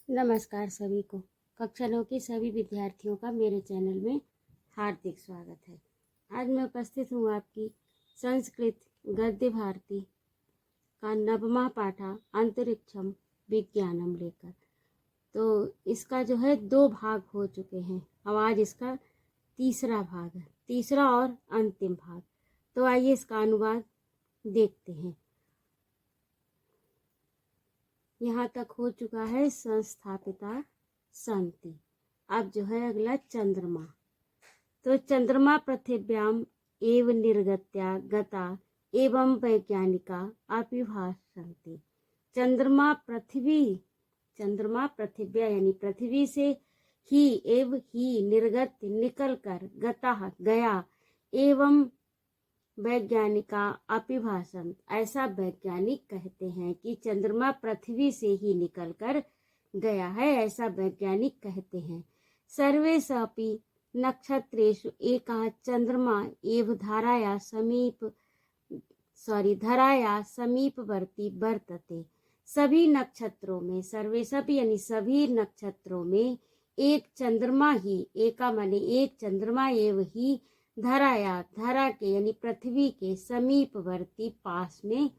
नमस्कार सभी को। कक्षा 9 के सभी विद्यार्थियों का मेरे चैनल में हार्दिक स्वागत है। आज मैं उपस्थित हूँ आपकी संस्कृत गद्य भारती का 9वां पाठा अंतरिक्षम विज्ञानम लेकर। तो इसका जो है 2 भाग हो चुके हैं। अब आज इसका तीसरा भाग है, तीसरा और अंतिम भाग। तो आइए इसका अनुवाद देखते हैं। यहाँ तक हो चुका है संस्थापिता संति। अब जो है अगला चंद्रमा। तो चंद्रमा पृथिव्याम एव निर्गत्या गता एवं वैज्ञानिका अभिभाषन्ति। चंद्रमा पृथिव्या यानी पृथ्वी से ही एव ही निर्गत निकल कर गता गया एवं वैज्ञानिका अभिभाषण। ऐसा वैज्ञानिक कहते हैं कि चंद्रमा पृथ्वी से ही निकलकर गया है, ऐसा वैज्ञानिक कहते हैं। सर्वेषापि नक्षत्रेषु एकः चंद्रमा एव धराया समीपवर्ती वर्तते। सभी नक्षत्रों में, सर्वेषापि यानी सभी नक्षत्रों में एक चंद्रमा ही, एका माने एक चंद्रमा एव ही धरा के यानी पृथ्वी के समीपवर्ती पास में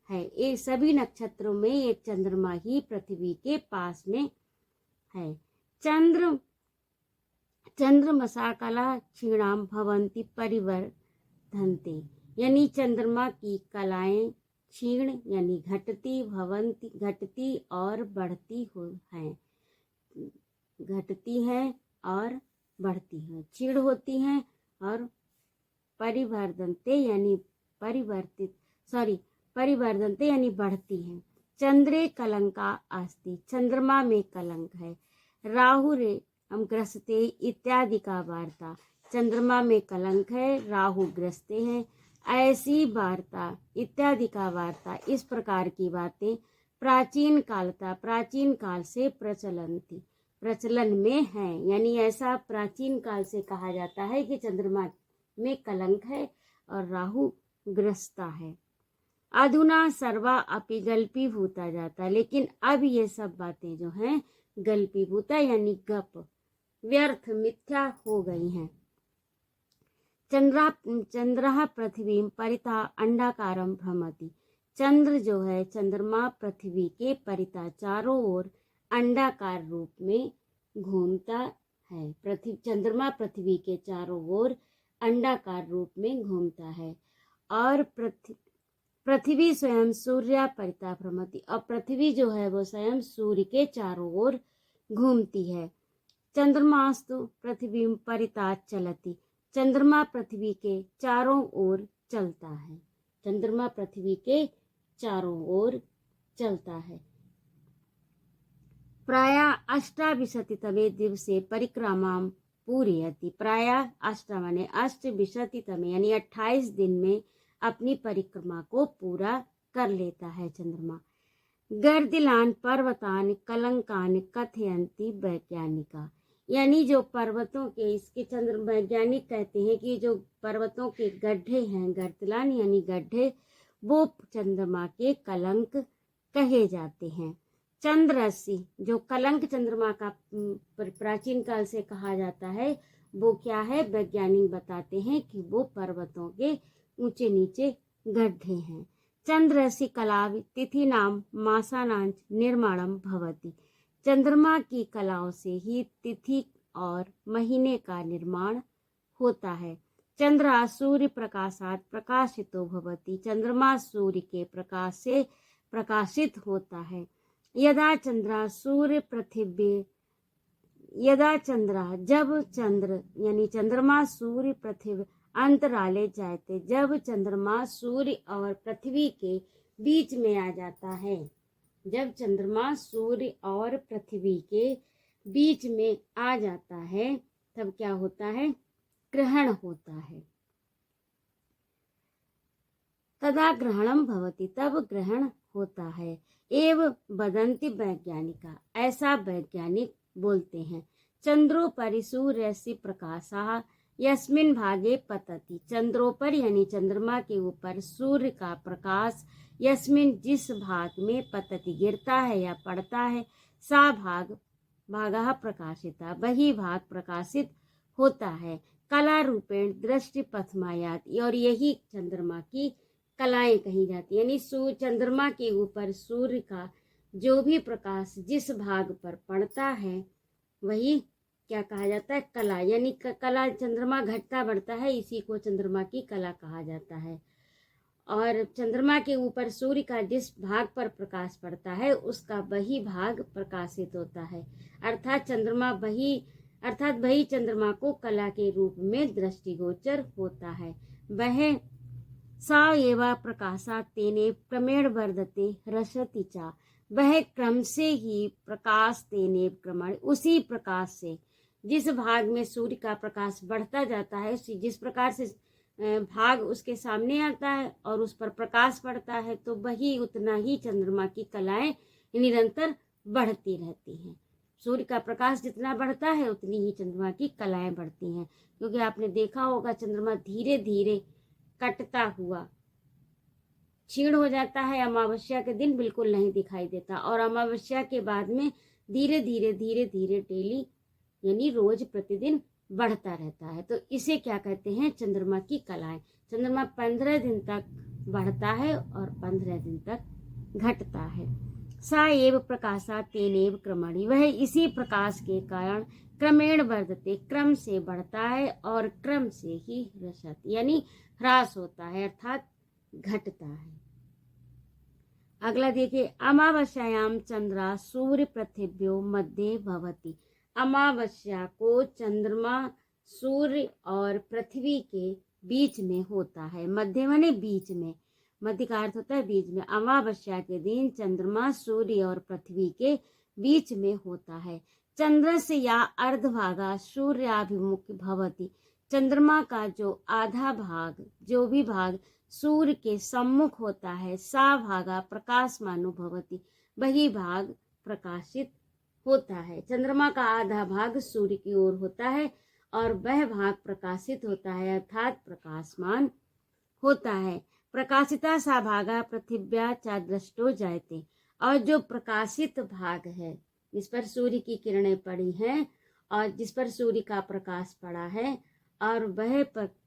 है। एक सभी नक्षत्रों में एक चंद्रमा ही पृथ्वी के पास में है। चंद्रमसा क्षीणाम भवन्ति परिवर्धन्ते। यानी चंद्रमा की कलाएं क्षीण यानी घटती और बढ़ती हैं, घटती हैं और बढ़ती हैं, क्षीण होती हैं और परिवर्धनते यानी बढ़ती हैं। चंद्रे कलंका अस्ति। चंद्रमा में कलंक है। राहुरे ग्रसते इत्यादि का वार्ता। चंद्रमा में कलंक है, राहु ग्रसते हैं, ऐसी वार्ता इत्यादि का वार्ता। इस प्रकार की बातें प्राचीन काल से प्रचलन में है। यानी ऐसा प्राचीन काल से कहा जाता है कि चंद्रमा में कलंक है और राहु ग्रसता है। अधुना सर्वा अपि गल्पीभूता जाता। लेकिन अब ये सब बातें जो हैं गल्पीभूता यानी गप, व्यर्थ, मिथ्या हो गई हैं। चंद्रः पृथ्वी परितः अंडाकारं भ्रमति। चंद्र जो है, चंद्रमा पृथ्वी के परितः चारों ओर अंडाकार रूप में घूमता है। चंद्रमा पृथ्वी के चारों ओर अंडाकार रूप में घूमता है। और पृथ्वी स्वयं सूर्य परितः भ्रमति। और पृथ्वी जो है वो स्वयं सूर्य के चारों ओर घूमती है। चंद्रमास्तु पृथ्वी परितः चलति। चंद्रमा पृथ्वी के चारों ओर चलता है। चंद्रमा पृथ्वी के चारों ओर चलता है। प्रायः 28तमे दिवसे परिक्रमां पूरयति। प्रायः 28तमे यानी 28 दिन में अपनी परिक्रमा को पूरा कर लेता है चंद्रमा। गर्दिलान पर्वतान कलंकान कथयन्ति वैज्ञानिका। यानी जो पर्वतों के, इसके चंद्र वैज्ञानिक कहते हैं कि जो पर्वतों के गड्ढे हैं, गर्दिलान यानी गड्ढे, वो चंद्रमा के कलंक कहे जाते हैं। चंद्ररश्मि, जो कलंक चंद्रमा का प्राचीन काल से कहा जाता है, वो क्या है? वैज्ञानिक बताते हैं कि वो पर्वतों के ऊंचे नीचे गड्ढे हैं। चंद्ररश्मि कलाव तिथि नाम मासानांच निर्माणम भवति। चंद्रमा की कलाओं से ही तिथि और महीने का निर्माण होता है। चंद्रा सूर्य प्रकाशात प्रकाशितो भवति। चंद्रमा सूर्य के प्रकाश से प्रकाशित होता है। यदा चंद्रा जब चंद्र यानी चंद्रमा सूर्य पृथ्वी अंतराले जाते। जब चंद्रमा सूर्य और पृथ्वी के बीच में आ जाता है, जब चंद्रमा सूर्य और पृथ्वी के बीच में आ जाता है, तब क्या होता है? ग्रहण होता है। तदा ग्रहणम भवति, तब ग्रहण होता है। एव वदन्ति वैज्ञानिका, ऐसा वैज्ञानिक बोलते हैं। चंद्रोपरि सूर्यस्य प्रकाशः यस्मिन् भागे पतति। चंद्रोपर यानी चंद्रमा के ऊपर सूर्य का प्रकाश यस्मिन जिस भाग में पतति गिरता है या पड़ता है, सा भाग भागः प्रकाशिता, वही भाग प्रकाशित होता है। कला रूपेण दृष्टि पथमायाति, और यही चंद्रमा की कलाएं कही जाती है। यानी चंद्रमा के ऊपर सूर्य का जो भी प्रकाश जिस भाग पर पड़ता है वही क्या कहा जाता है, कला। यानी कला, चंद्रमा घटता बढ़ता है, इसी को चंद्रमा की कला कहा जाता है। और चंद्रमा के ऊपर सूर्य का जिस भाग पर प्रकाश पड़ता है उसका वही भाग प्रकाशित होता है। अर्थात वही चंद्रमा को कला के रूप में दृष्टिगोचर होता है। वह सा एव प्रकाशा तेने क्रमेण वर्धते रसति चा, वह क्रम से ही प्रकाश तेने क्रमण, उसी प्रकाश से जिस भाग में सूर्य का प्रकाश बढ़ता जाता है, जिस प्रकार से भाग उसके सामने आता है और उस पर प्रकाश पड़ता है, तो वही उतना ही चंद्रमा की कलाएं निरंतर बढ़ती रहती हैं। सूर्य का प्रकाश जितना बढ़ता है उतनी ही चंद्रमा की कलाएं बढ़ती हैं। क्योंकि आपने देखा होगा चंद्रमा धीरे धीरे कटता हुआ क्षीण हो जाता है, अमावस्या के दिन बिल्कुल नहीं दिखाई देता, और अमावस्या के बाद में धीरे धीरे डेली यानी रोज प्रतिदिन बढ़ता रहता है। तो इसे क्या कहते हैं, चंद्रमा की कलाएं। चंद्रमा 15 दिन तक बढ़ता है और 15 दिन तक घटता है। सा एव प्रकाशा तेनेव क्रमणि, वह इसी प्रकाश के कारण क्रमेण वर्धते, क्रम से बढ़ता है और क्रम से ही रसति यानी ह्रास होता है, अर्थात घटता है। अगला देखिए, अमावस्यायाम चंद्रा सूर्य पृथिव्यो मध्य भवति, अमावस्या को चंद्रमा सूर्य और पृथ्वी के बीच में होता है। मध्य माने बीच में, मध्य का अर्थ होता है बीच में। अमावस्या के दिन चंद्रमा सूर्य और पृथ्वी के बीच में होता है। चंद्रस्य या अर्धभागा सूर्याभिमुख भवति, चंद्रमा का जो आधा भाग, जो भी भाग सूर्य के सम्मुख होता है, सा भागा प्रकाशमानो भवति, वही भाग प्रकाशित होता है। चंद्रमा का आधा भाग सूर्य की ओर होता है और वह भाग प्रकाशित होता है, अर्थात प्रकाशमान होता है। प्रकाशिता सा भागा पृथिव्या चा दृष्टो जायते, और जो प्रकाशित भाग है जिस पर सूर्य की किरणें पड़ी हैं और जिस पर सूर्य का प्रकाश पड़ा है, और वह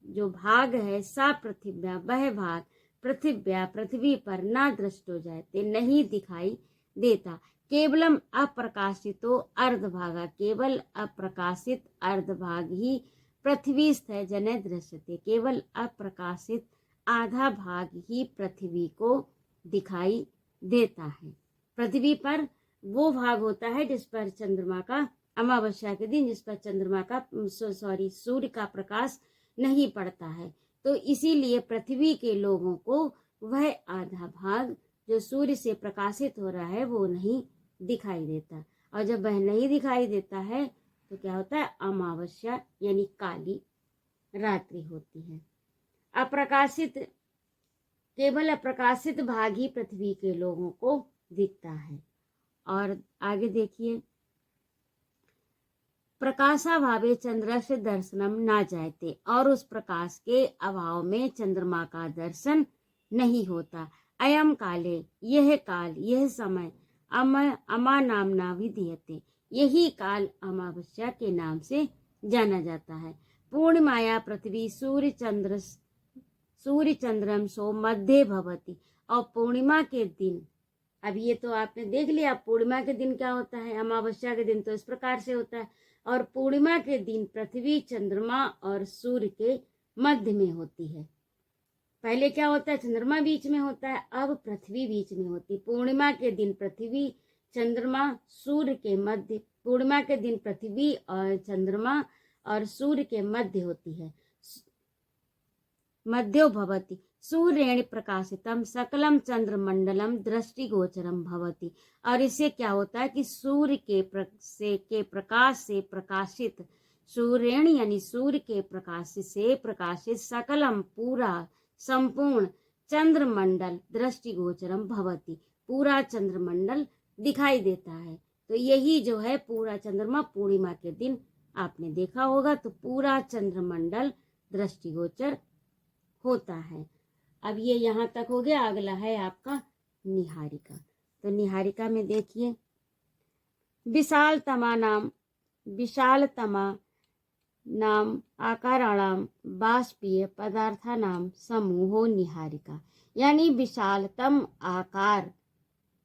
जो भाग है सा पृथिव्या, वह भाग पृथिव्या पृथ्वी पर ना दृष्टो जायते, नहीं दिखाई देता। केवलम अप्रकाशितो अर्धभागा, केवल अप्रकाशित अर्धभाग ही पृथ्वी स्थ जने दृश्यते, केवल अप्रकाशित आधा भाग ही पृथ्वी को दिखाई देता है। पृथ्वी पर वो भाग होता है जिस पर चंद्रमा का, अमावस्या के दिन जिस पर चंद्रमा का सूर्य का प्रकाश नहीं पड़ता है। तो इसीलिए पृथ्वी के लोगों को वह आधा भाग जो सूर्य से प्रकाशित हो रहा है वो नहीं दिखाई देता, और जब वह नहीं दिखाई देता है तो क्या होता है, अमावस्या यानी काली रात्रि होती है। अप्रकाशित, केवल अप्रकाशित भाग ही पृथ्वी के लोगों को दिखता है। और आगे देखिए, प्रकाशाभावे चंद्रस्य दर्शनम ना जायते, और उस प्रकाश के अभाव में चंद्रमा का दर्शन नहीं होता। अयम काले, यह काल, यह समय अमा नामना विधीयते, यही काल अमावस्या के नाम से जाना जाता है। पूर्णिमाया पृथ्वी सूर्य चंद्रम सो मध्य भवति, और पूर्णिमा के दिन, अब ये तो आपने देख लिया पूर्णिमा के दिन क्या होता है, अमावस्या के दिन तो इस प्रकार से होता है, और पूर्णिमा के दिन पृथ्वी चंद्रमा और सूर्य के मध्य में होती है। पहले क्या होता है, चंद्रमा बीच में होता है, अब पृथ्वी बीच में होती है। पूर्णिमा के दिन पृथ्वी चंद्रमा सूर्य के मध्य, पूर्णिमा के दिन पृथ्वी और चंद्रमा और सूर्य के मध्य होती है। मध्यो भवति सूर्येण प्रकाशितम सकलम चंद्रमंडलम दृष्टिगोचरम भवति, और इससे क्या होता है कि सूर्य के प्रकाश से प्रकाशित, सूर्येण यानी सूर्य के प्रकाश से प्रकाशित, सकलम पूरा संपूर्ण, चंद्रमंडल दृष्टिगोचरम भवति, पूरा चंद्रमंडल दिखाई देता है। तो यही जो है पूरा चंद्रमा पूर्णिमा के दिन आपने देखा होगा, तो पूरा चंद्रमंडल दृष्टिगोचर होता है। अब ये यहाँ तक हो गया। अगला है आपका निहारिका। तो निहारिका में देखिए, विशालतमा नाम आकाराणाम बाष्पीय पदार्थानाम समूहो निहारिका। यानी विशालतम आकार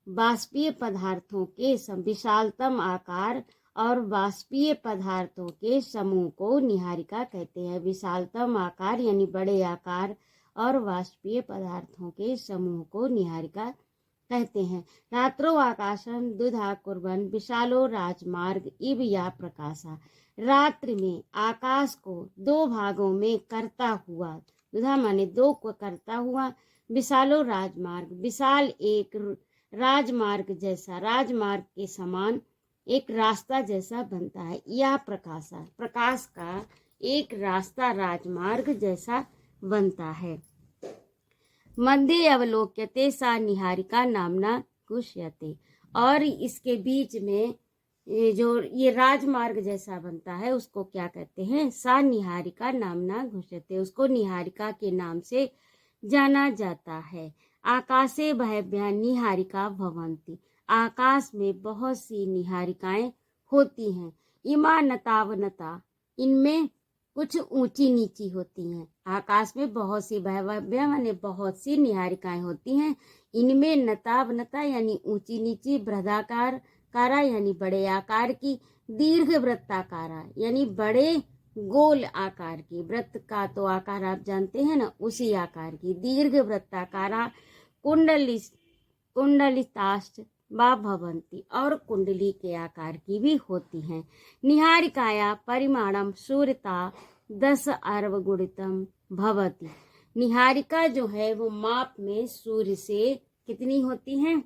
बाष्पीय पदार्थों के विशालतम आकार और बाष्पीय पदार्थों के समूह को निहारिका कहते हैं। विशालतम आकार यानी बड़े आकार और बाष्पीय पदार्थों के समूह को निहारिका कहते हैं। रात्रो आकाशम दुधा कुर्बन विशालो राजमार्ग इव या प्रकाशा। रात्रि में आकाश को दो भागों में करता हुआ, दुधा माने दो को करता हुआ, विशालो राजमार्ग विशाल एक राजमार्ग जैसा, राजमार्ग के समान एक रास्ता जैसा बनता है। यह प्रकाशा प्रकाश का एक रास्ता राजमार्ग जैसा बनता है। मध्य अवलोक्यते सा निहारिका नामना गुष्यते। और इसके बीच में जो ये राजमार्ग जैसा बनता है उसको क्या कहते हैं? सा निहारिका नामना गुष्यते। उसको निहारिका के नाम से जाना जाता है। आकाशे बह्व्यः निहारिका भवन्ति। आकाश में बहुत सी निहारिकाएं होती हैं। इमा नतावनता, इनमें कुछ ऊंची नीची होती हैं। आकाश में बहुत सी बह्व्यः माने बहुत सी निहारिकाएं होती हैं। इनमें नतावनता यानी ऊंची नीची, बृहदाकार कारा यानी बड़े आकार की, दीर्घ वृत्ताकारा यानी बड़े गोल आकार की, वृत्त का तो आकार आप जानते हैं ना, उसी आकार की, दीर्घ वृत्ताकारा कुंडलिताश्च वा भवन्ति। और कुंडली के आकार की भी होती हैं। निहारिकाया परिमाणम सूर्यता 10 अर्ब गुणितम भवति। निहारिका जो है वो माप में सूर्य से कितनी होती हैं?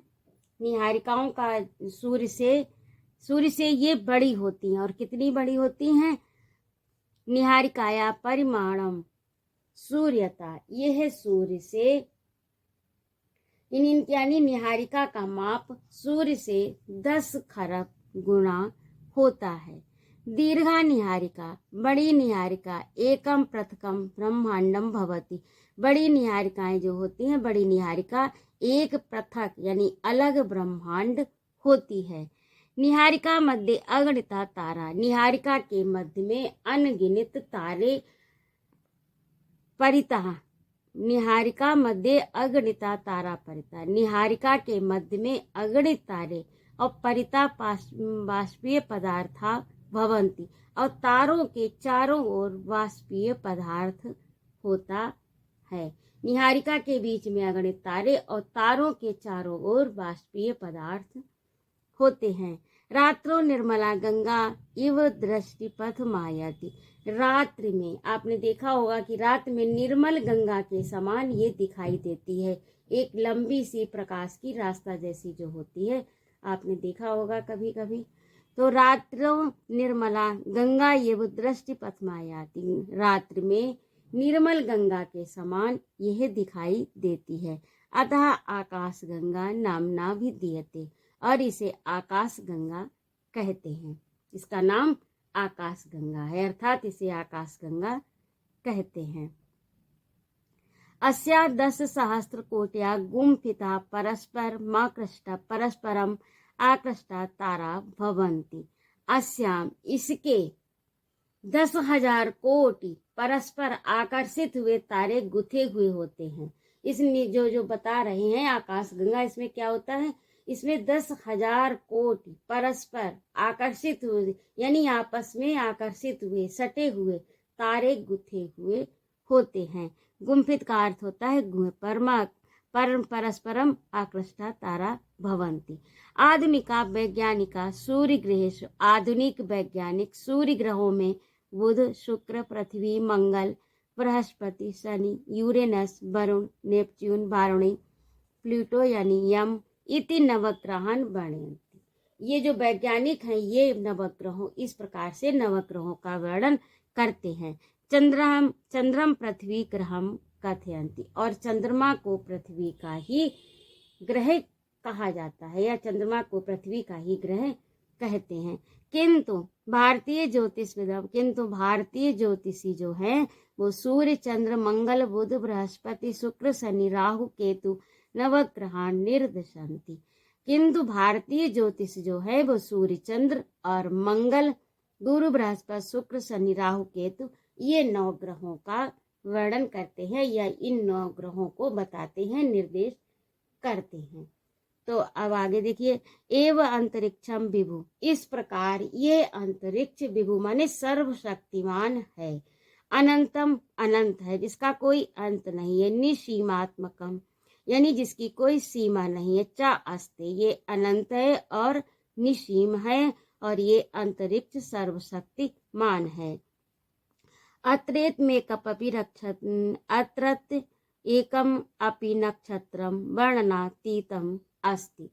निहारिकाओं का सूर्य से ये बड़ी होती हैं। और कितनी बड़ी होती हैं? निहारिकाया परिमाणम सूर्यता, यह है सूर्य से, यानी निहारिका का माप सूर्य से 10 खरब गुना होता है। दीर्घा निहारिका, बड़ी निहारिका, एकम पृथकम ब्रह्मांडम भवति। बड़ी निहारिकाएं जो होती हैं, बड़ी निहारिका एक पृथक यानी अलग ब्रह्मांड होती है। निहारिका मध्य अगणिता तारा, निहारिका के मध्य में अनगिनत तारे परितः। निहारिका मध्य अगणिता तारा परिता, निहारिका के मध्य में अगणित तारे और परिता बाष्पीय पदार्था भवंती। और तारों के चारों ओर बाष्पीय पदार्थ होता है। निहारिका के बीच में अगणित तारे और तारों के चारों ओर बाष्पीय पदार्थ होते हैं। रात्रो निर्मला गंगा इव दृष्टिपथ मायाति। रात्रि में आपने देखा होगा कि रात में निर्मल गंगा के समान ये दिखाई देती है। एक लंबी सी प्रकाश की रास्ता जैसी जो होती है, आपने देखा होगा कभी कभी। तो रात्रो निर्मला गंगा इव दृष्टिपथ मायाति। रात्रि में निर्मल गंगा के समान यह दिखाई देती है। अतः आकाश गंगा नामना भी दीयते। और इसे आकाश गंगा कहते हैं। इसका नाम आकाश गंगा है, अर्थात इसे आकाश गंगा कहते हैं। अस्या 10 सहस्त्र कोट्या गुम्फिता परस्परम आकृष्टा तारा भवन्ति। अस्याम, इसके 10,000 कोटि परस्पर आकर्षित हुए तारे गुथे हुए होते हैं। इसमें जो बता रहे हैं आकाश गंगा, इसमें क्या होता है? इसमें 10,000 कोटि परस्पर आकर्षित हुए यानी आपस में आकर्षित हुए सटे हुए तारे गुथे हुए होते हैं। गुम्फित का अर्थ होता है परस्परम आकृष्टा तारा भवन्ति। आधुनिका वैज्ञानिका सूर्य ग्रहेषु, आधुनिक वैज्ञानिक सूर्य ग्रहों में Budh, Shukra, Prithvi, Mangal, Brihaspati, Shani, Uranus, Varun, Neptune, Varuni, Pluto यानी यम इति नवग्रहान वर्णयन्ति। ये जो वैज्ञानिक हैं ये नवग्रहों, इस प्रकार से नवग्रहों का वर्णन करते हैं। चंद्रम पृथ्वी ग्रहम कथयन्ति। और चंद्रमा को पृथ्वी का ही ग्रह कहा जाता है, या चंद्रमा को पृथ्वी का ही ग्रह कहते हैं। किंतु भारतीय ज्योतिषी जो हैं वो सूर्य, चंद्र, मंगल, बुध, बृहस्पति, शुक्र, शनि, राहु, केतु नवग्रहान निर्दशन्ति। किंतु भारतीय ज्योतिष जो है वो सूर्य, चंद्र और मंगल, गुरु, बृहस्पति, शुक्र, शनि, राहु, केतु, ये 9 ग्रहों का वर्णन करते हैं या इन 9 ग्रहों को बताते हैं, निर्देश करते हैं। तो अब आगे देखिए, एव अंतरिक्षम विभु, इस प्रकार ये अंतरिक्ष विभु माने सर्वशक्तिमान है, अनंतम अनंत है, जिसका कोई अंत नहीं है, निसीमात्मकम यानी जिसकी कोई सीमा नहीं है, चा अस्ते ये अनंत है और निसीम है, और ये अंतरिक्ष सर्वशक्तिमान है। अत्रेत में कपपि रक्षत अत्रत एकम अपि नक्षत्रम वर्णनातीतम अस्ति,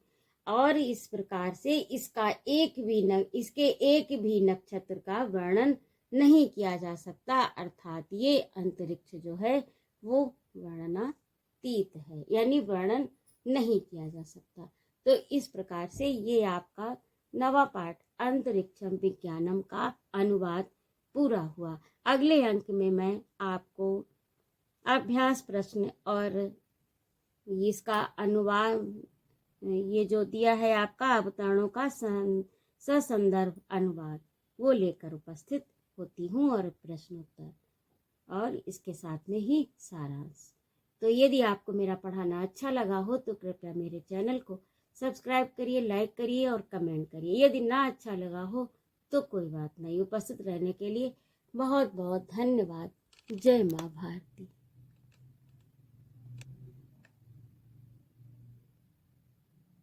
और इस प्रकार से इसके एक भी नक्षत्र का वर्णन नहीं किया जा सकता, अर्थात ये अंतरिक्ष जो है वो वर्णनातीत है, यानी वर्णन नहीं किया जा सकता। तो इस प्रकार से ये आपका 9वां पाठ अंतरिक्षम विज्ञानम का अनुवाद पूरा हुआ। अगले अंक में मैं आपको अभ्यास प्रश्न और इसका अनुवाद, ये जो दिया है आपका अवतरणों का ससंदर्भ अनुवाद, वो लेकर उपस्थित होती हूँ, और प्रश्नोत्तर और इसके साथ में ही सारांश। तो यदि आपको मेरा पढ़ाना अच्छा लगा हो तो कृपया मेरे चैनल को सब्सक्राइब करिए, लाइक करिए और कमेंट करिए। यदि ना अच्छा लगा हो तो कोई बात नहीं। उपस्थित रहने के लिए बहुत बहुत धन्यवाद। जय माँ भारती।